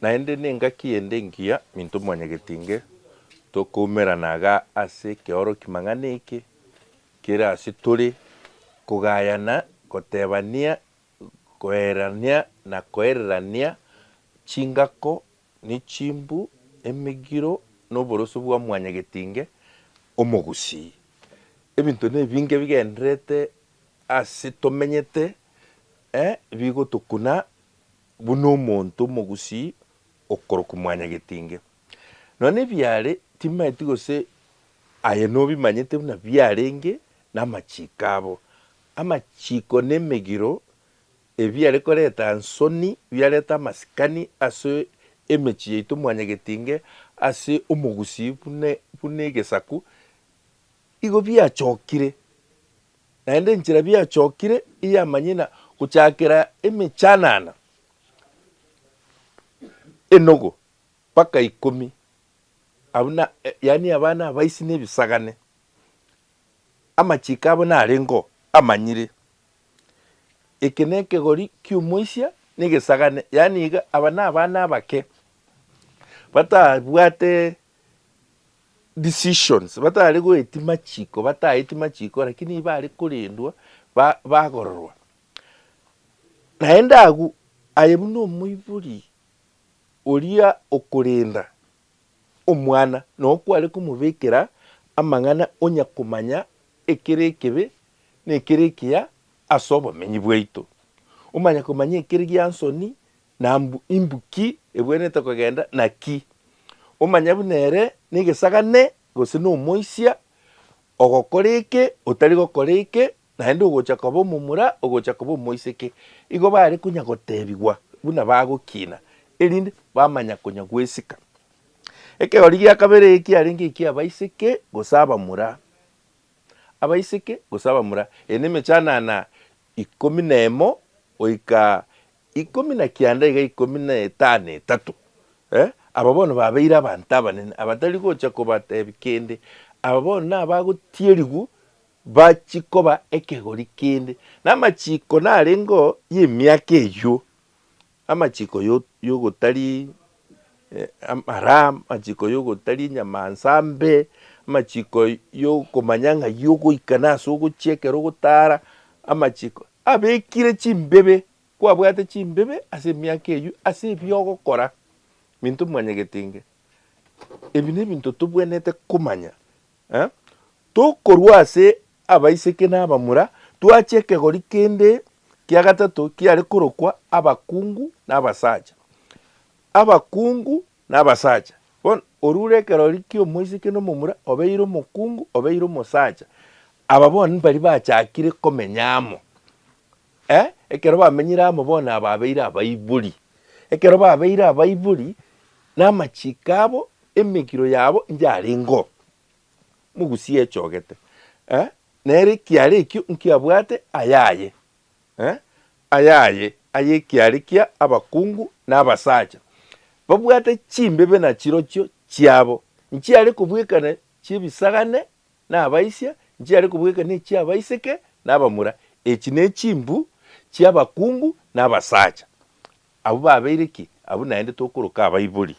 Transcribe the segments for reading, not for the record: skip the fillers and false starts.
naende nengaki ende ngia minto mwanyagetinge tokumeranaga ase keoro kimang'ana eke kere ase tore kogayana kotebania koerania na koererania chingako ni chimbu emigiro n'oboroso bwa mwanyagetinge omogusii ebinto nebinge bigenderete ase tomenyete bigotokuna buna omonto omogusii okoroka mwanyagetinge nonye biare timaeti gose aye nobimanyete buna biarenge n'amachiko abo amachiko na emegiro ebiare koreta nsoni biareta amasikani ase emechi yaito mwanyagetinge ase omogusii buna egesaku igo biachokire naende enchera biachokire eyamanyina gochakera emechanana enogo mpaka 10 abuna yani abana abaisi nebisagane amachiko abo narengo amanyire eke nekegori kiumoisia negesagane yani iga aba nabana abake batabwate decisions batari goeti machiko bataeti machiko lakini bari kurindwa bagororwa naende agu aye buna omoiburi oria okurinda omwana nokware kumubekera amang'ana onya kumanya ekere ekebe na ekere ekiya ase obomenyi bwaito omanya kumanya ekere gia nsoni na imbuki ebwenete kogenda naki omanya buna ere negesagane gose na omoisia ogokora eke otari gokora eke naende ogocha koba omomura ogocha koba omoiseke igo bare konya gotebiwa buna bagokina erinde bamanya konya gwesika ekegori gia kabere eki arenge eki abaiseke gose abamura abaiseke gose abamura ene emechanana 11 oika 19 iga 15 aba bono babeire abanto abanene abatari gocha kobatebi kende aba bono nabagotierigu bachikoba ekegori kende namachiko narengo y'emiaka eyo amachiko yogotari amara amachiko yogotari nyamansambe amachiko yokomanya ng'a yogoikana ase ogochiekera ogotara amachiko abekire chimbebe kwabwate chimbebe ase emiaka eyo ase ebiogokora minto mwanyagetinge ebi nebinto tobwenete komanya tokorwa ase abaiseke n'abamura twache ekegori kende kia gatato kiare korokwa abakungu n'abasacha abakungu n'abasacha bono orure ekerori kia omoiseke n'omomura obeire omokungu obeire omosacha aba bono mbari bachakire komenyamo ekero bamenyire amo bono aba abeire abaiburi ekero babeire abaiburi n'amachiko abo emegiro yabo nyarengo mugusi echogete nere kiare ekio nkiabwate ayaye ayaye aye kiare kia abakungu n'abasacha babwate chimbebe na chirochio chiabo nchiare kubwekana chibisagane n'abaisia nchiare kubwekana chiabaiseke n'abamura echi ne chimbu chiabakungu n'abasacha abo babeire ki abo naende tokoroka abaiburi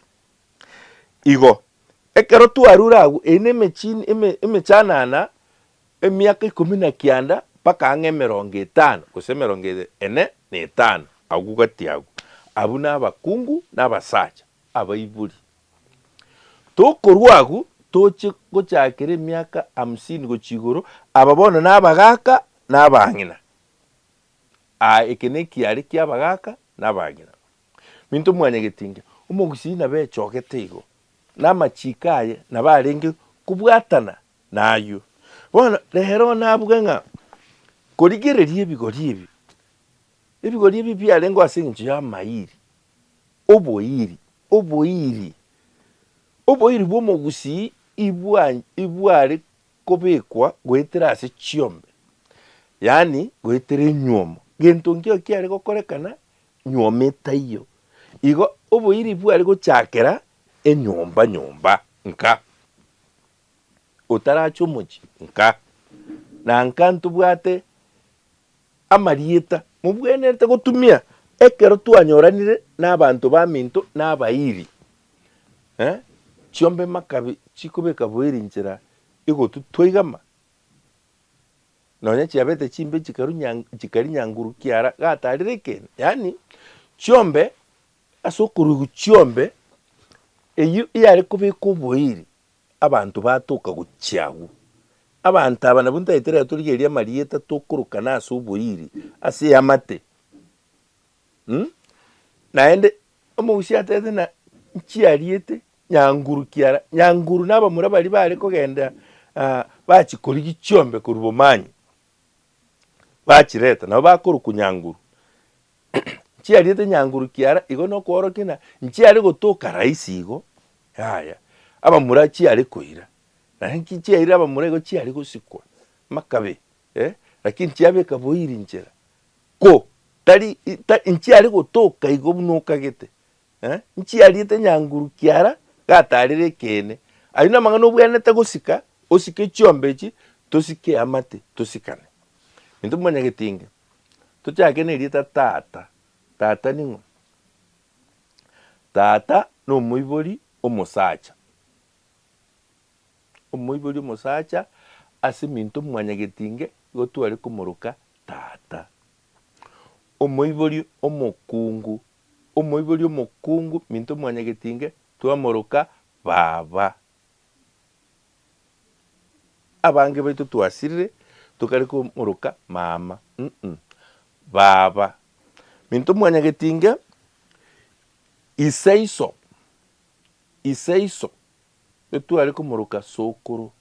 igo ekero twarura agu ene emechanana emiaka 19 mpaka ang'e 50 gose 45 agu gati agu abu n'abakungu n'abasacha abaiburi tokorwa agu toche gochakera emiaka 50 gochigoro aba bono n'abagaka n'abang'ina eke nekiare kia abagaka n'abang'ina minto mwanyagetinge omogusii nabechogete igo n'amachiko aye nabarenge kubwatana nayo bono rero nabwe ng'a korigereria ebigori ebi biarengo ase eng'encho ya amairi oboiri bwa omogusii ibware kobekwa goetera ase chiombe yani goetera enyuomo gento nkio kiare gokorekana nyuomo etaiyo igo oboiri bware gochakera nyomba nka otaracha omochi nka na nka ntobwate amarieta mubwenerete gotumia ekero twanyoranire n'abantu baminto n'abairi chiombe makabi chikobeka bwiri nchera igotutwaigama nonya chiabete chimbe chikari nyanguru kiara gatarire kene yani chiombe asokuru chiombe eyu yari kubeka obwiri abantu batoka guchiagu abantu abana bunta itera turigeria marieta tokuruka naso obwiri ase yamate naende omugusi atete na chiariete nyanguru kiara nyanguru n'abamura bari kogenda bachikora gichiombe kurubomanyi bachireta nabo bakora kunyanguru chiariete nyanguru kiara igo no kworokina nchiari gotoka raisi igo haya abamura chiari koira na chiari abamura igo chiari gosikwa makabe lakini chiabeka boiri nchera ko tari nchiari gotoka igo bunuka gete nchiariete nyanguru kiara gatarire kene ayuna mangano bwanete gusika osike chiombe chi tosike amate tosikane nindu mwanya getinge tuchake ne rita tata ningo tata no muibori omosacha asiminto mwanya getinge gotware kumuruka tata omoibori omokungu minto mwanya getinge twamuruka baba abange baitu twasirire tukari kumuruka mama baba minto mwanya getinge iseiso twari kumuruka sokoro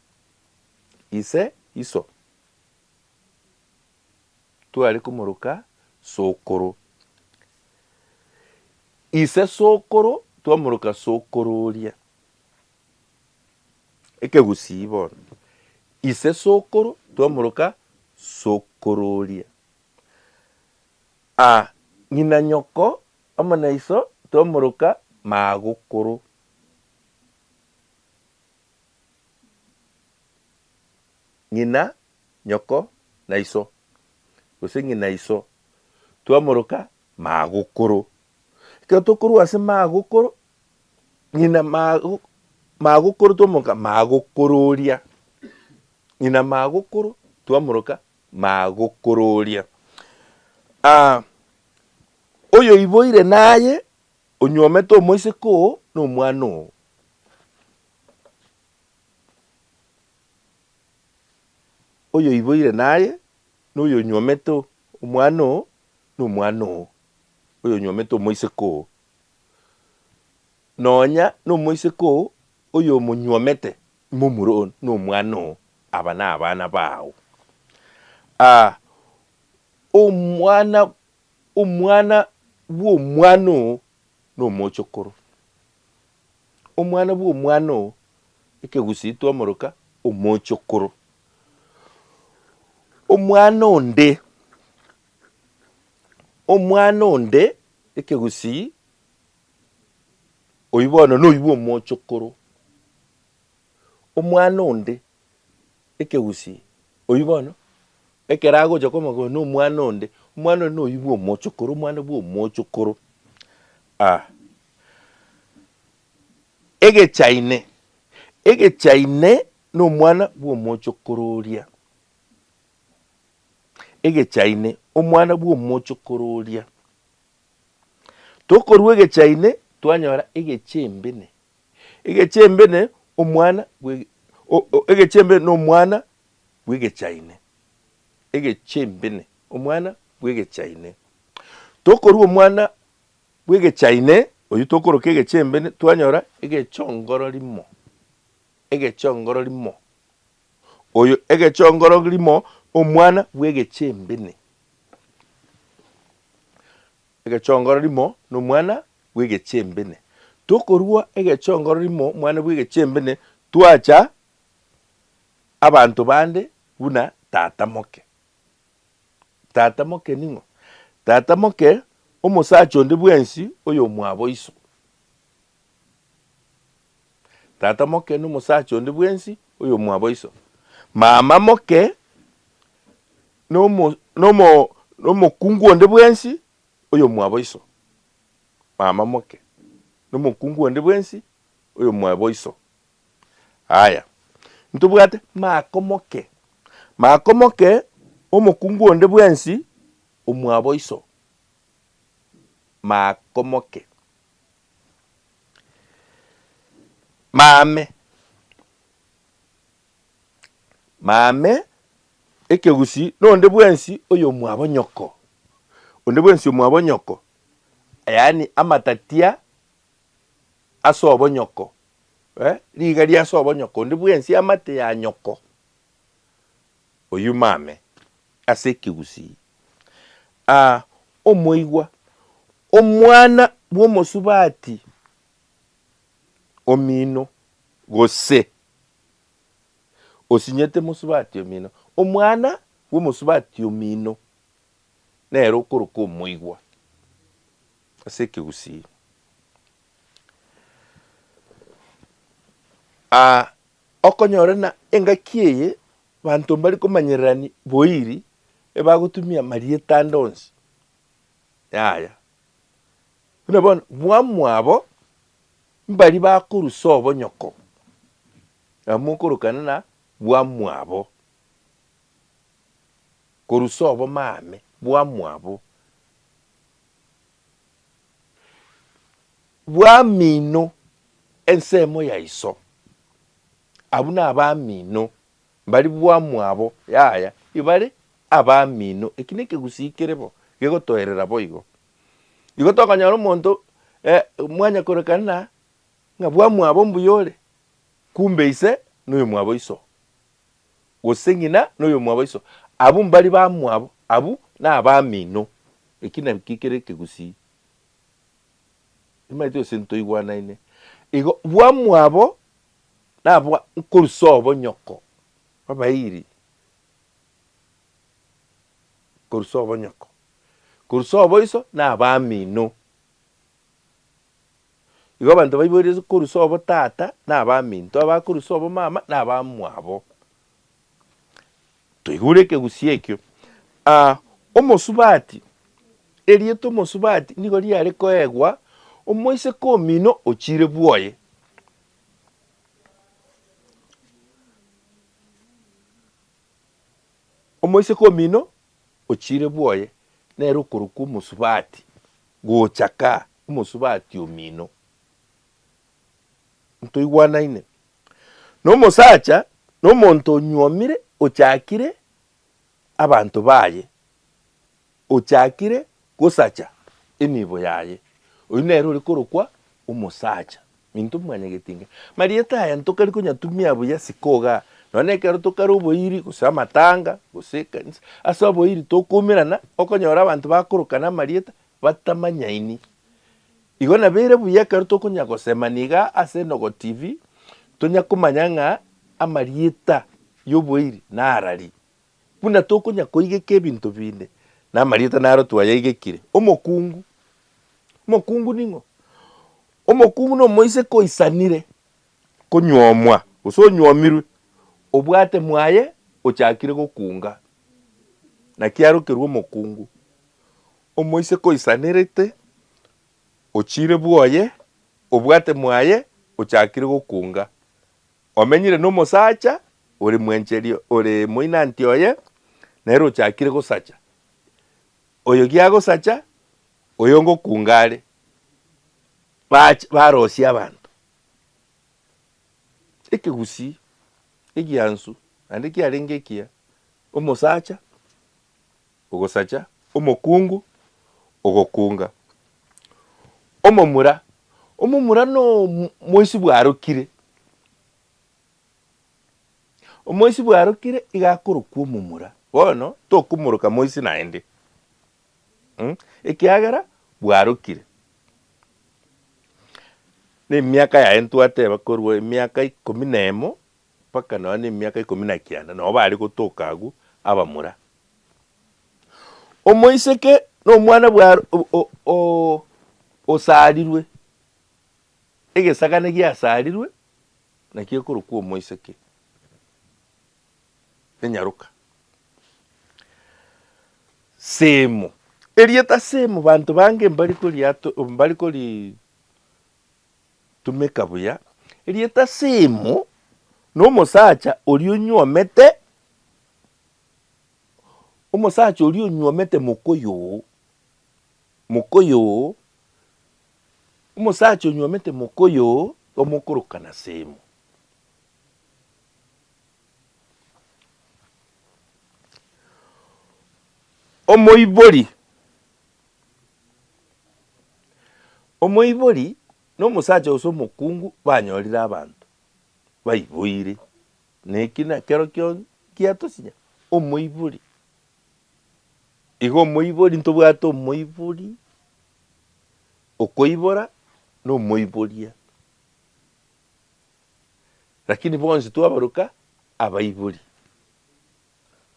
iso twari kumuruka sokoro ise sokoro twamuruka sokororia ekegusibona ise sokoro twamuruka sokororia ngina nyoko amana iso twamuruka magukuru ngina nyoko na iso gose ngina iso twamuruka magukuru ketokuru ase magukuru ngina magukuru twamuruka magukururia ngina magukuru twamuruka magukururia oyo iboire naye onyomete omoise ko no mwana oyo iboire naye noyo nyomete omwana no mwana oyo nyomete omoise ko nonya no moise ko oyo munyomete mumuro no mwana abana bawo omwana bwo mwano no mochokoro omwana bwo mwano ekegusitwa omuruka omochokoro omwana onde ekegusi oibono no ibo mochokoro omwana onde ekegusi oibono ekerago jakomago no mwana onde mwana no ibo mochokoro mwana bwo mochokoro ege chaine no mwana bwo mochokororia ege chaine omwana bwo mochokororia tokorwe ege chaine twanyora ege chembene omwana ege chembene no mwana bwege chaine ege chembene omwana bwege chaine tokorwe omwana bwege chaine oyu tokoroka ege chembene twanyora ege chongororimo oyo ege chongororimo omwana bwege chembene ege chongororimo no mwana bwege chembene tokorwa ege chongororimo mwana bwege chembene twacha abantu bande buna tata moke ningo tata moke omusacho ndi bwensi oyo mwabo iso tata moke no musacho ndi bwensi oyo mwabo iso mama moke no kungu ndi bwensi oyo mwaboiso mama moke nomokungu onde bwensi oyo mwaboiso. Haya ntubwate makomoke omokungu onde bwensi omwaboiso makomoke. Mame ekegusi nonde bwensi oyo mwabonyoko onde bwensi omwabonyoko, yani amatatia asobonyoko liga lya asobonyoko onde bwensi amate ya nyoko oyu mame ase ekegusi. Omoigwa omwana bw'omosubati omino gose osinyete musubati omino omwana bw'omosubati omino nero okoroka omoigwa ase ekegusi. Okonyorana engaki eye bantu mbari komanyererani boiri ebagotumia marieta ndonsi yaya unabona bwamwabo mbari bakurusa obonyoko amukorokana na bwamwabo kurusa obo mame bwamwabo bwamino ensemo ya iso abuna abamino mbari bwamwabo yaya ibare abamino ekineke gusikerebo gegotoerera boigo igotokanyara omonto mwanya korekana nga bwamwabo mbuyore kumbe ise noyo mwabo iso gosengina noyo mwabo iso abu mbari bamwabo abu na abamino ekina kikereke gusi imaito sento igwana ine igo bwamwabo na bwa nkurusobo nyoko babairi kurusobo nyoko kurusobo iso na abamino igo bantu baiborize kurusobo tata na abaminto abakurusobo mama na abamwabo toigureke gusiekyo. Omosubati erieto omosubati nigo liare koegwa omoise komino ochire bwoye omoise komino ochire bwoye nero kuruku musubati gochaka umusubati omino ntoigwana ine no mosacha no monto nyomire ochakire abantu baye ochakire gosacha emibo yaye oyu nero uri korokwa umusacha minto mwanya getinga marieta aya ntokari kunyatumia buya sikoga none kero tokari oboiri gusa matanga guseka asa oboiri tokumirana okonyora abantu bakorokana marieta batamanyaini igona bere buya kero tokunya gosemaniga ase Nogo TV tonya kumanyanga amarieta yoboiri narari buna tokunya koigeke ebinto binde na marieta naro twayaigekire omokungu ningo omokungu no moise koisanire konyomwa uso nyomirwe obwate mwaye ochakire gokunga na kiaro kerwo omokungu omoise koisanirete ochire bwoye obwate mwaye ochakire gokunga omenyire no mosacha ore mwencherio ore moinanti oye nero ochakire gosacha oyo giago sacha oyo ngokungare barosia abantu ekegusi egiansu ande kiarengekia omosacha ogosacha omokungu ogokunga omomura no moisi bwarokire omoisi bwarokire igakorokwa omomura bono tokumuruka moisi naende ekiagera bwarokire ne miaka ya ntwateba korwa emiaka 11 paka none emiaka 19 no bari gotokagu abamura omoiseke no mwana bwa osarirwe egesagane giasarirwe nakio korokwa omoiseke enyaruka semo Erieta semu bantu bange mbali koli tumeka buya. Erieta semu n'omusacha oli onywomete. Omusacha oli onywomete mukoyo. Omusacha onywomete mukoyo omukurukana semu. Omoibori n'omusacha ose omokungu banyorire abantu baiboire nekina kero kiatosinya omoibori. Igo omoibori ntobwate omoibori okoibora n'omoiboria, lakini bonsi twabaruka abaibori.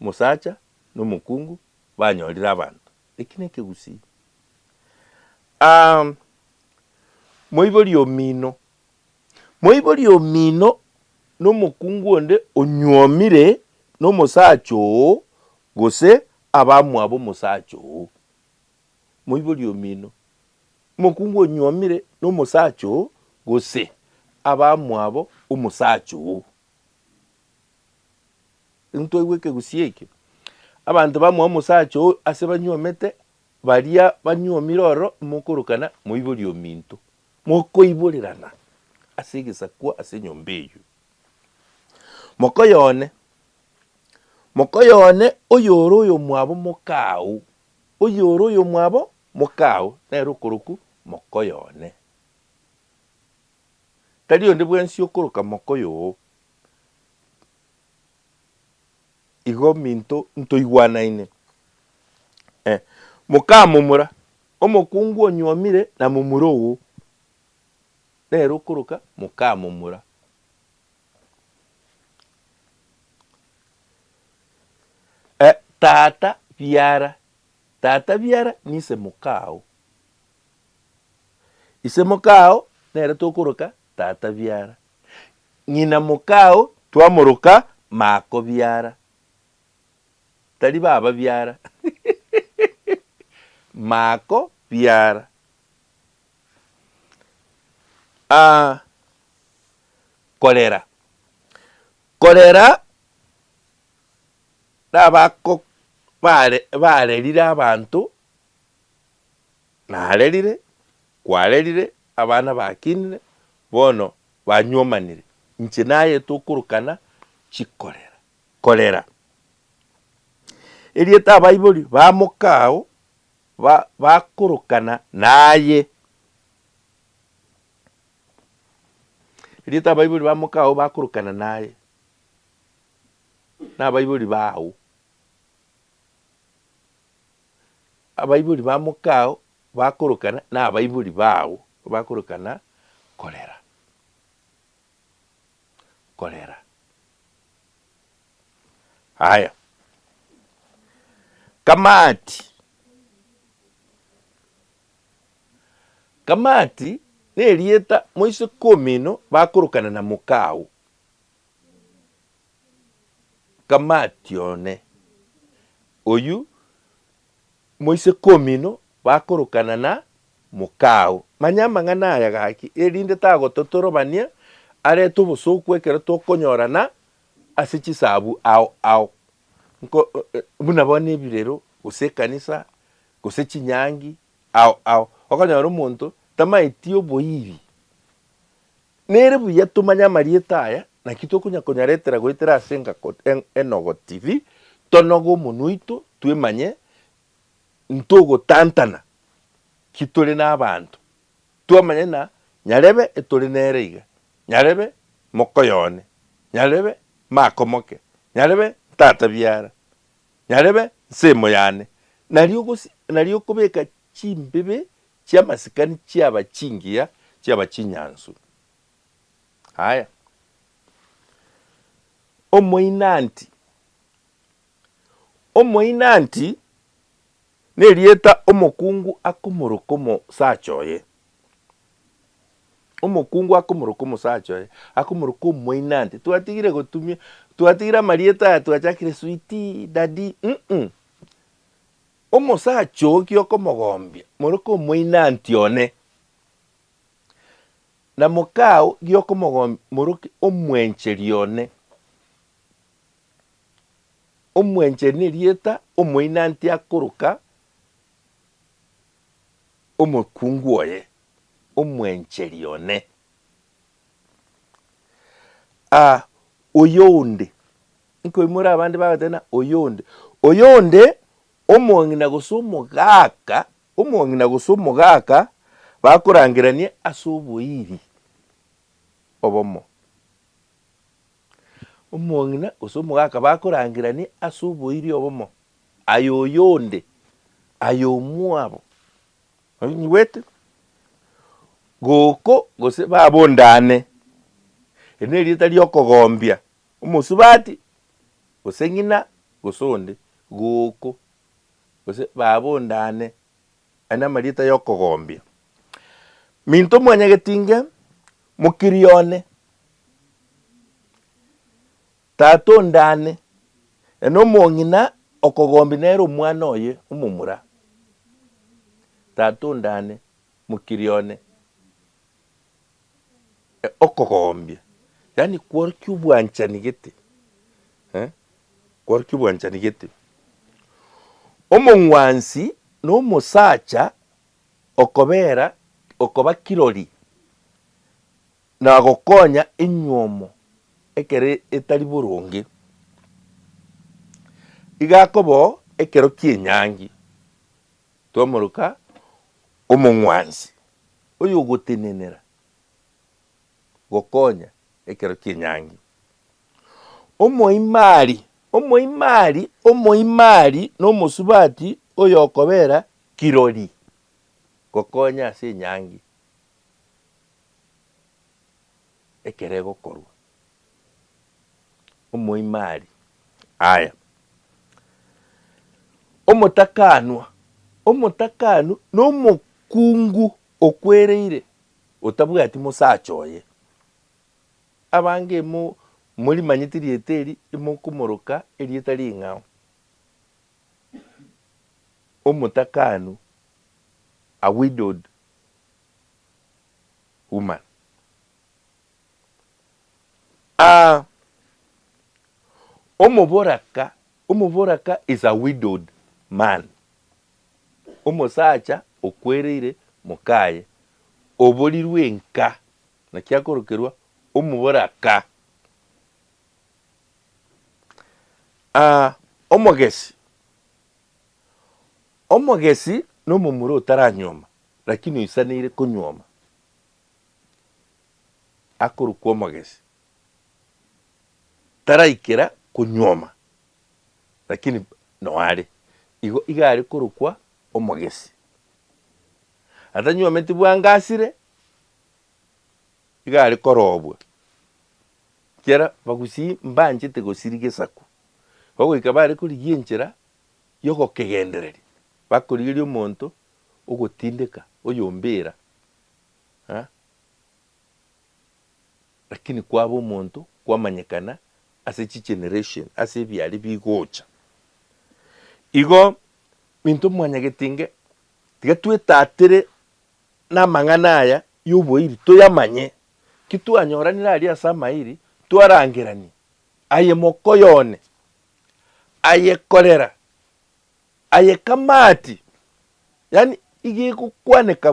Musacha n'omukungu banyorire abantu ekine kegusi. Moibori omino n'omukungu onde onywomire n'omusacha oo gose abamwabo omusacha oo. Moibori omino omukungu onywomire n'omusacha oo gose abamwabo omusacha oo. Ntwaigwe kegusi eke abantu bamwe omusacha oo ase banywomete baria banywomire ororo mokorokana moibori ominto mokoiborerana ase egesakwa ase enyomba eyo. Mokoyone oyore oyo mwabo mokao, oyore oyo mwabo mokao nere okoroku mokoyone. Tari onde bwensi okoroka mokoyo oo. Igo minto ntoigwanaine. Mokamomura omokungu onywomire na momura oo nere okoroka mokamomura. Tata biara nise mokao. Ise mokao nere tokoroka tata biara. Nyina mokao twamoroka mako biara. Tari baba biara. Mako biara. Kolera nabako barerire abantu narerire kwarerire abana bakinire bono banywomanire inche naye tokurukana chikorera. Erieta abaibori bamokao bakurukana naye. Erieta abaibori bamokao bakurukana naye. N'abaibori bawo. Abaibori bamokao bakurukana n'abaibori bawo bakurukana kolera. Haya. Kamati nerieta moise komino bakurukana na mokao. Kamati one oyu moise komino bakurukana na mokao. Manyama ngana ya gaki erinde tagototorobania areto obosoku ekero tokonyorana ase chisabu ao. Buna bone ebirero gose kanisa gose chinyangi ao okonyora omonto tamaiti oboibi nere buya tumanya marieta aya naki tokonyaretera goetera ase Enogo TV tonoga omonwa oito twemanye ntogotantana kitore n'abantu twamanye na nyarebe etore nere iga nyarebe mokoyone nyarebe makomoke nyarebe tata biara nyarebe semo yane nario kobeka chimbebe chiamasikani chiabachingia chiabachinyansu. Haya. Omoinanti nerieta omokungu akomorokomo sachoye. Omokungu akomorokomo sachoye akomorokomo moinanti twatigire gotumia twatigira marieta twachakire sweetie daddy omosacha oki okomogombia moroko moina antione na mokao giokomogombia moroki omwencherione omwencheri rieta omoina antiakoroka omokungu oye omwencherione oyonde nkoimura abandi bagatena oyonde omong'ina gose omogaka bakorangiranie ase oboiri obomo omong'ina gose omogaka bakorangiranie ase oboiri obomo ayo oyonde ayo omwabo onyiwete goko gose babondane ene erieta riokogombia omosubati gose ng'ina gose onde goko gose babondane ane amarieta yokogombia minto mwanyagetinge mokirione tata ondane ene omong'ina okogombia nere omwana oye omomura tata ondane mokirione okogombia yani kworokia obwanchani gete kworokia obwanchani gete omong'wansi na omosacha okoba kirori na gokonya enywomo ekere etari boronge igakobo ekero kienyangi twamoroka omong'wansi oyo ogotenenera gokonya ekero kienyangi omoimari na omosubati oyo okobera kirori gokonya ase enyangi ekero egokorwa omoimari aya omotakanwa na omokungu okwereire otabwati mosacha oye abange morimanyeti rieta eri mokomoroka erieta ring'ao omotakanu a widowed woman omoboraka is a widowed man omosacha okwereire mokaye oborirwe enka nakiakorokerwa omoboraka omogesi nomomura otaranyoma lakini oisaneire konywoma akorokwa omogesi taraikera konywoma lakini noare igo igare korokwa omogesi atanywometi bwangasire igare korobwa kiara bagusii mbanchete gosiri gesaku bagoika bare korigia enchera yogokegendereri bakorigeria omonto ogotindeka oyombera lakini kwaba omonto kwamanyekana ase chigeneration ase ebiari bigocha igo minto mwanyagetinge tiga twetatire namang'ana aya yoboiri toyamanye kitwanyoranire aria ase amairi twarangerani aye mokoyone aye korera aye kamati yani igikukwaneka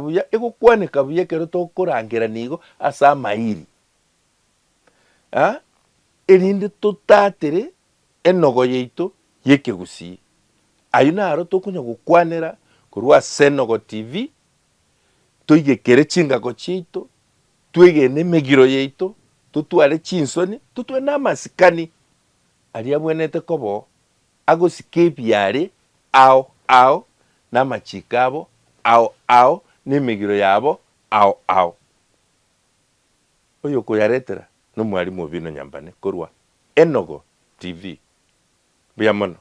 buya kero tokorangerana igo ase amairi erinde totatire enogo yaito yekegusii ayo naro tokonya gokwanera korwa ase Enogo TV toigekere chingako chiito twegene emegiro yaito totware chinsoni totwe namasikani aria abwenete kobo agosika ebiare ao namachiko abo ao nemegiro yabo ao oyo koyaretera nomwarimu Obino Nyambane korwa Enogo TV buya mono.